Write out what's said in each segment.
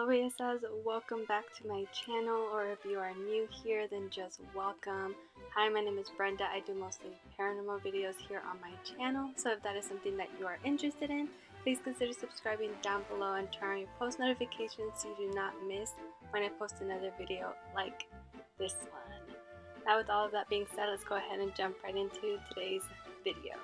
Hello bellezas, welcome back to my channel, or if you are new here then just welcome. Hi, my name is Brenda. I do mostly paranormal videos here on my channel, so if that is something that you are interested in, please consider subscribing down below and turn on your post notifications so you do not miss when I post another video like this one. Now with all of that being said, let's go ahead and jump right into today's video.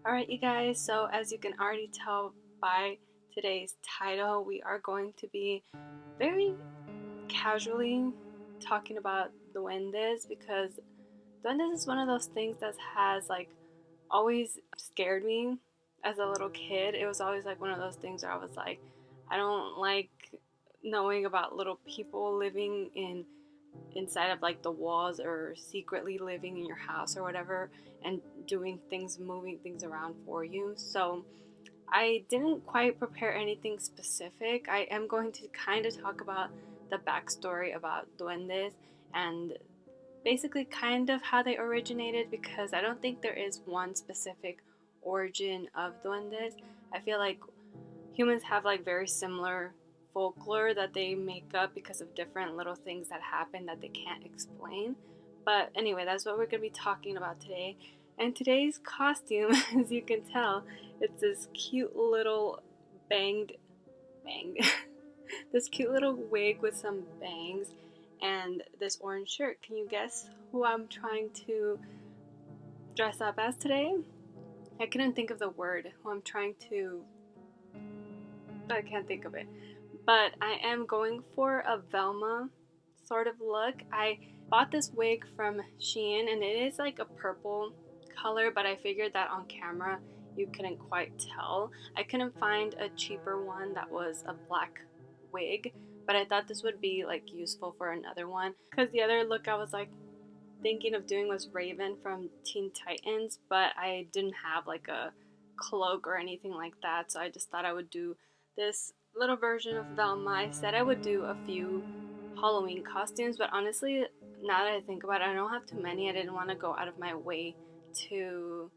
Alright you guys, so as you can already tell by today's title, we are going to be very casually talking about duendes, because duendes is one of those things that has always scared me as a little kid. It was always one of those things where I was like, I don't like knowing about little people living inside of the walls, or secretly living in your house or whatever, and doing things, moving things around for you. So I didn't quite prepare anything specific. I am going to kind of talk about the backstory about duendes and basically kind of how they originated, because I don't think there is one specific origin of duendes. I feel like humans have very similar folklore that they make up because of different little things that happen that they can't explain. But anyway, that's what we're going to be talking about today. And today's costume, as you can tell, it's this cute little bang, this cute little wig with some bangs and this orange shirt. Can you guess who I'm trying to dress up as today? I couldn't think of the word. I can't think of it. But I am going for a Velma sort of look. I bought this wig from Shein, and it is a purple color, but I figured that on camera you couldn't quite tell. I couldn't find a cheaper one that was a black wig, but I thought this would be useful for another one, because the other look I was thinking of doing was Raven from Teen Titans, but I didn't have a cloak or anything like that, so I just thought I would do this little version of Velma. I said I would do a few Halloween costumes, but honestly, now that I think about it, I don't have too many. I didn't want to go out of my way to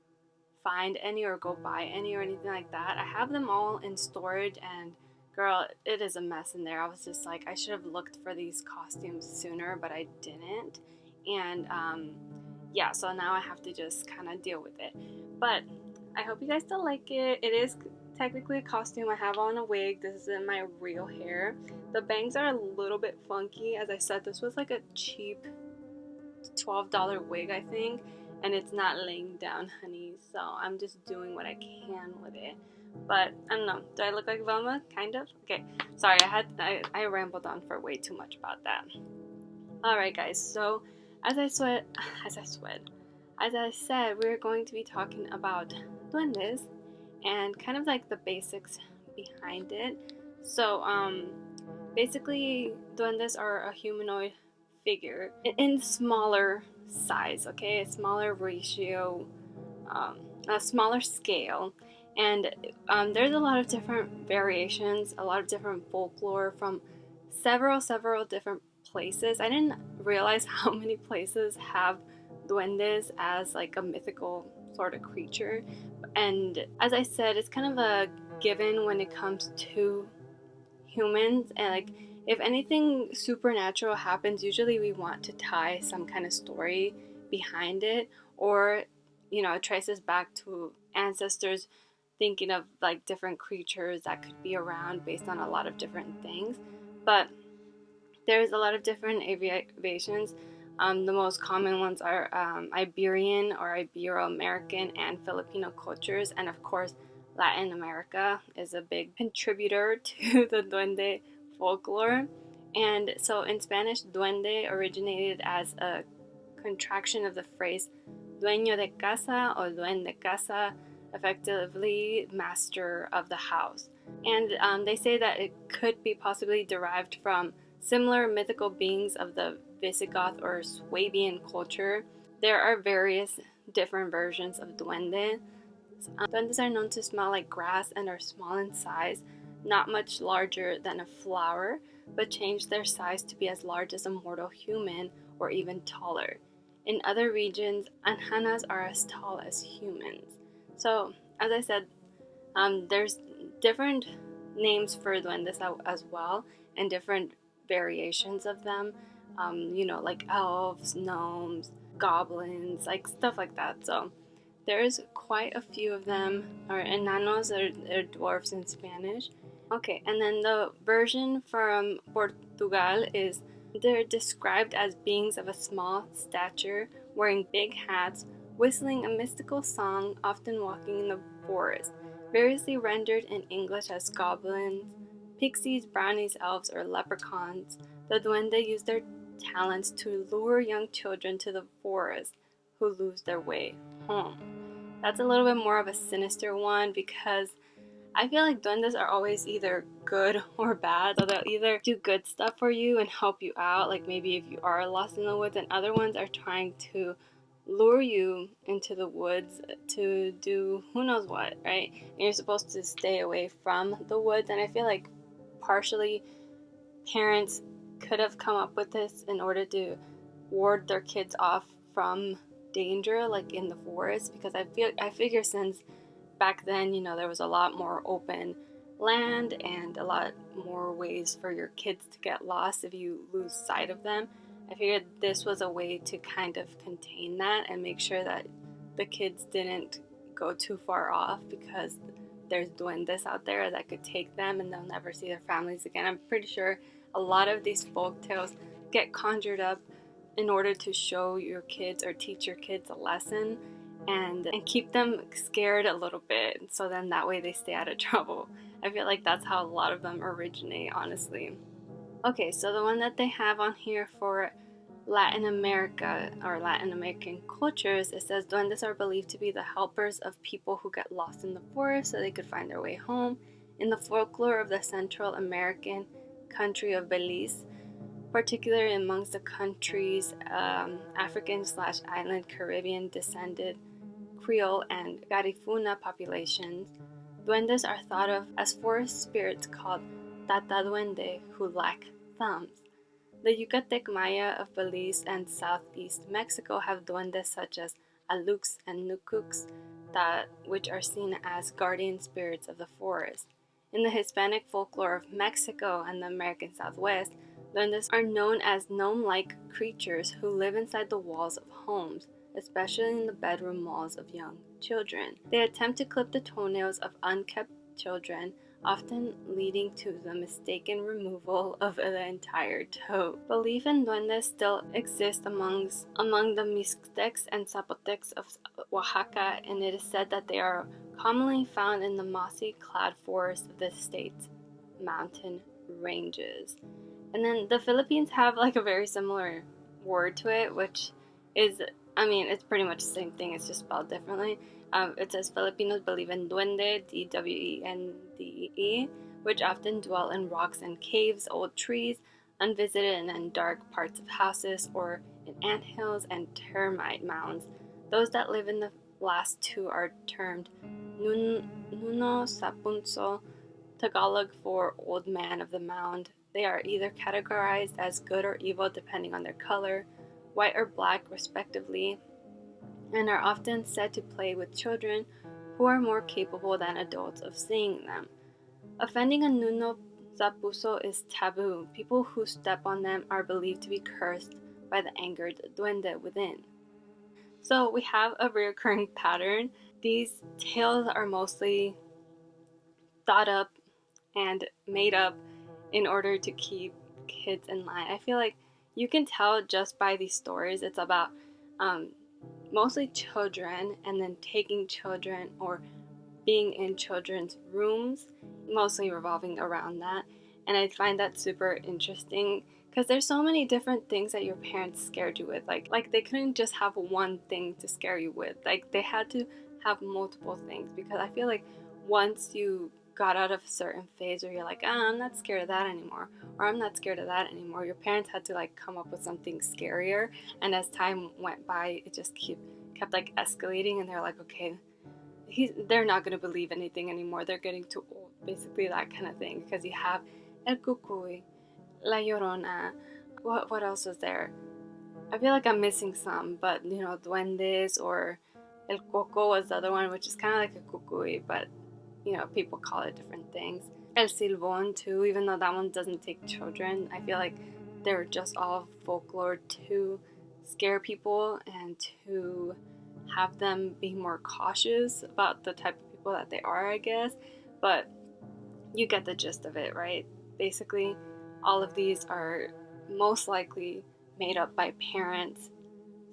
find any or go buy any or anything like that. I have them all in storage, and girl, it is a mess in there. I was just I should have looked for these costumes sooner, but I didn't. And yeah, so now I have to just kind of deal with it. But I hope you guys still like it. It is technically a costume. I have on a wig. This isn't my real hair. The bangs are a little bit funky. As I said, this was a cheap $12 wig, I think, and it's not laying down, honey, so I'm just doing what I can with it. But I don't know, do I look like Velma? Kind of. Okay, sorry, I rambled on for way too much about that. Alright guys, so as I said, we're going to be talking about duendes and kind of the basics behind it. So basically duendes are a humanoid figure in smaller size, okay, a smaller ratio, a smaller scale, and there's a lot of different variations, a lot of different folklore from several different places. I didn't realize how many places have duendes as a mythical sort of creature, and as I said, it's kind of a given when it comes to humans, and if anything supernatural happens, usually we want to tie some kind of story behind it, or it traces back to ancestors thinking of different creatures that could be around based on a lot of different things. But there's a lot of different abbreviations. The most common ones are Iberian or Ibero-American and Filipino cultures, and of course Latin America is a big contributor to the duende folklore. And so in Spanish, duende originated as a contraction of the phrase dueño de casa or duende casa, effectively master of the house. And they say that it could be possibly derived from similar mythical beings of the Visigoth or Swabian culture. There are various different versions of duendes. Duendes are known to smell like grass and are small in size, not much larger than a flower, but change their size to be as large as a mortal human or even taller. In other regions, anjanas are as tall as humans. So, as I said, there's different names for duendes as well, and different variations of them. Like elves, gnomes, goblins, like stuff like that. So there's quite a few of them, or enanos are dwarfs in Spanish. Okay, and then the version from Portugal is they're described as beings of a small stature, wearing big hats, whistling a mystical song, often walking in the forest, variously rendered in English as goblins, pixies, brownies, elves, or leprechauns. The duende use their talents to lure young children to the forest who lose their way home. That's a little bit more of a sinister one because I feel like duendes are always either good or bad. So they'll either do good stuff for you and help you out, like maybe if you are lost in the woods, and other ones are trying to lure you into the woods to do who knows what, right? And you're supposed to stay away from the woods. And I feel like partially parents could have come up with this in order to ward their kids off from danger, like in the forest, because I figure since back then, there was a lot more open land and a lot more ways for your kids to get lost if you lose sight of them. I figured this was a way to kind of contain that and make sure that the kids didn't go too far off, because there's duendes out there that could take them and they'll never see their families again. I'm pretty sure a lot of these folk tales get conjured up in order to show your kids or teach your kids a lesson and keep them scared a little bit, so then that way they stay out of trouble. I feel like that's how a lot of them originate, honestly. Okay, so the one that they have on here for Latin America or Latin American cultures, it says duendes are believed to be the helpers of people who get lost in the forest so they could find their way home. In the folklore of the Central American country of Belize, particularly amongst the country's African/island Caribbean descended Creole and Garifuna populations, duendes are thought of as forest spirits called Tata Duende who lack thumbs. The Yucatec Maya of Belize and southeast Mexico have duendes such as Alux and Nukuks, which are seen as guardian spirits of the forest. In the Hispanic folklore of Mexico and the American Southwest, duendes are known as gnome-like creatures who live inside the walls of homes, especially in the bedroom walls of young children. They attempt to clip the toenails of unkept children, often leading to the mistaken removal of the entire toe. Belief in duendes still exists among the Mixtecs and Zapotecs of Oaxaca, and it is said that they are commonly found in the mossy clad forests of the state's mountain ranges. And then the Philippines have like a very similar word to it, which is, it's pretty much the same thing, it's just spelled differently. It says Filipinos believe in duende, Dwende, which often dwell in rocks and caves, old trees, unvisited and in dark parts of houses, or in anthills and termite mounds. Those that live in the last two are termed Nuno Sapunso, Tagalog for old man of the mound. They are either categorized as good or evil depending on their color, white or black respectively, and are often said to play with children who are more capable than adults of seeing them. Offending a Nuno Zapuso is taboo. People who step on them are believed to be cursed by the angered duende within. So we have a recurring pattern. These tales are mostly thought up and made up in order to keep kids in line. I feel like you can tell just by these stories it's about mostly children, and then taking children or being in children's rooms, mostly revolving around that. And I find that super interesting because there's so many different things that your parents scared you with. Like they couldn't just have one thing to scare you with. Like they had to have multiple things, because I feel like once you got out of a certain phase where you're like, I'm not scared of that anymore, or I'm not scared of that anymore. Your parents had to like come up with something scarier, and as time went by, it just kept like escalating, and they're like, okay, they're not gonna believe anything anymore. They're getting too old, basically that kind of thing. Because you have El Cucuy, La Llorona. What else was there? I feel like I'm missing some, but Duendes or El Coco was the other one, which is kind of like a Cucuy, but people call it different things. El Silbón too, even though that one doesn't take children. I feel like they're just all folklore to scare people and to have them be more cautious about the type of people that they are, I guess. But you get the gist of it, right? Basically, all of these are most likely made up by parents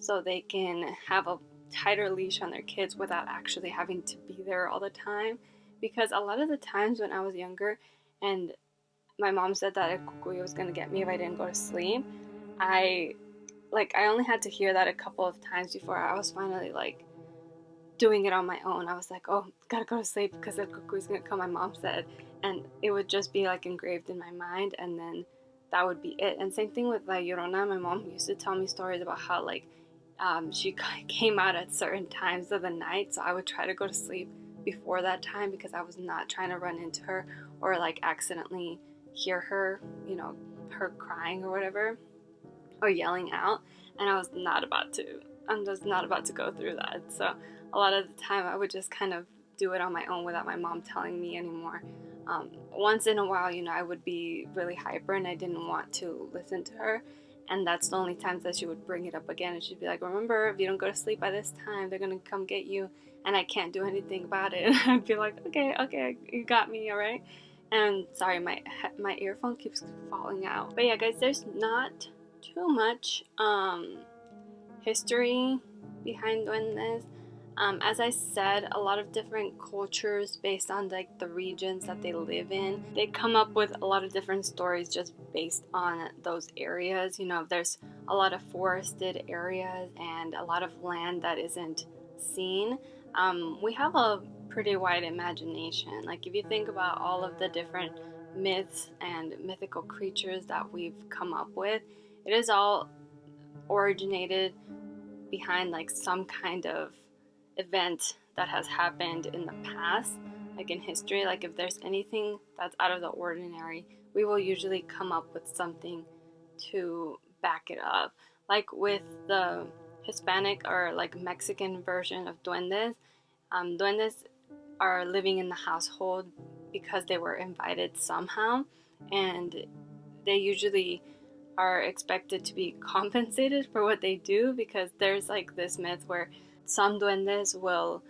so they can have a tighter leash on their kids without actually having to be there all the time. Because a lot of the times when I was younger and my mom said that a kukuy was going to get me if I didn't go to sleep, I only had to hear that a couple of times before I was finally like doing it on my own. I was like, oh, gotta go to sleep because the cuckoo's gonna come, my mom said. And it would just be like engraved in my mind, and then that would be it. And same thing with La Llorona. My mom used to tell me stories about how like she came out at certain times of the night, so I would try to go to sleep before that time because I was not trying to run into her or like accidentally hear her, her crying or whatever, or yelling out. And I'm just not about to go through that. So a lot of the time I would just kind of do it on my own without my mom telling me anymore. Once in a while, I would be really hyper and I didn't want to listen to her. And that's the only times that she would bring it up again. And she'd be like, remember, if you don't go to sleep by this time, they're going to come get you. And I can't do anything about it. I'd be like, okay, you got me, all right? And sorry, my earphone keeps falling out. But yeah, guys, there's not too much history behind duendes. As I said, a lot of different cultures based on like the regions that they live in, they come up with a lot of different stories just based on those areas. There's a lot of forested areas and a lot of land that isn't seen. We have a pretty wide imagination. Like if you think about all of the different myths and mythical creatures that we've come up with, it is all originated behind like some kind of event that has happened in the past, like in history. Like if there's anything that's out of the ordinary, we will usually come up with something to back it up. Like with the Hispanic or like Mexican version of duendes, duendes are living in the household because they were invited somehow, and they usually are expected to be compensated for what they do, because there's like this myth where some duendes will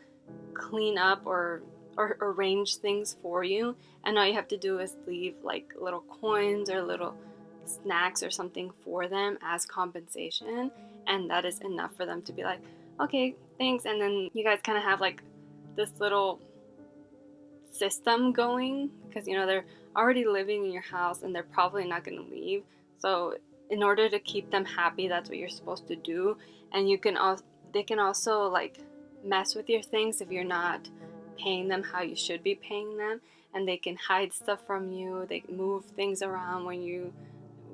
clean up or arrange things for you, and all you have to do is leave like little coins or little snacks or something for them as compensation, and that is enough for them to be like, okay, thanks. And then you guys kind of have like this little system going, because they're already living in your house and they're probably not going to leave. So in order to keep them happy, that's what you're supposed to do. And they can also like mess with your things if you're not paying them how you should be paying them, and they can hide stuff from you. They move things around when you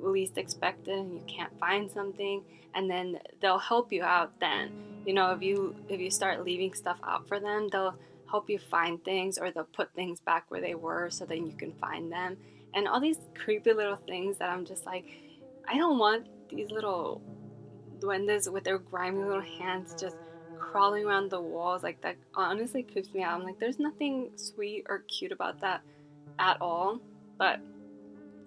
least expect it and you can't find something, and then they'll help you out then. If you start leaving stuff out for them, they'll help you find things, or they'll put things back where they were so then you can find them. And all these creepy little things that I'm just like, I don't want these little duendes with their grimy little hands just crawling around the walls. Like, that honestly creeps me out. I'm like, there's nothing sweet or cute about that at all. But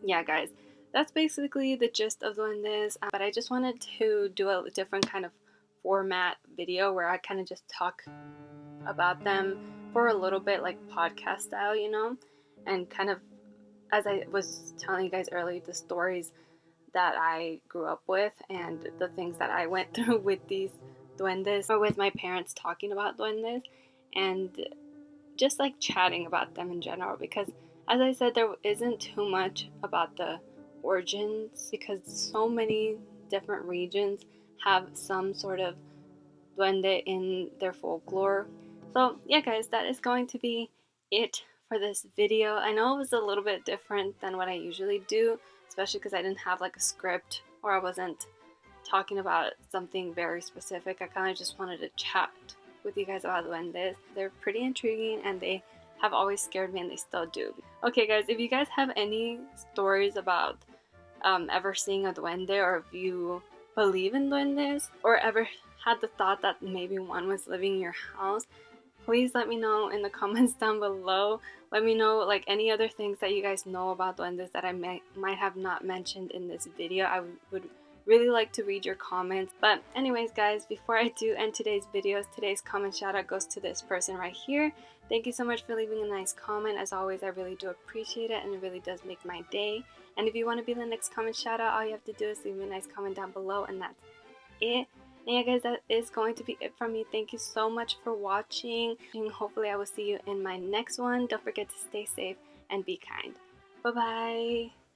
yeah, guys, that's basically the gist of duendes. But I just wanted to do a different kind of format video where I kind of just talk about them for a little bit, like podcast style, and kind of, as I was telling you guys earlier, the stories that I grew up with and the things that I went through with these duendes, or with my parents talking about duendes, and just like chatting about them in general. Because as I said, there isn't too much about the origins, because so many different regions have some sort of duende in their folklore. So yeah, guys, that is going to be it for this video. I know it was a little bit different than what I usually do, especially because I didn't have like a script or I wasn't talking about something very specific. I kind of just wanted to chat with you guys about duendes. They're pretty intriguing and they have always scared me and they still do. Okay guys, if you guys have any stories about ever seeing a duende, or if you believe in duendes, or ever had the thought that maybe one was living in your house, please let me know in the comments down below. Let me know like any other things that you guys know about duendes that I might have not mentioned in this video. I would really like to read your comments. But anyways guys, before I do end today's videos, today's comment shout out goes to this person right here. Thank you so much for leaving a nice comment. As always, I really do appreciate it and it really does make my day. And if you want to be the next comment shout out, all you have to do is leave me a nice comment down below, and that's it. And yeah guys, that is going to be it from me. Thank you so much for watching, and hopefully I will see you in my next one. Don't forget to stay safe and be kind. Bye bye.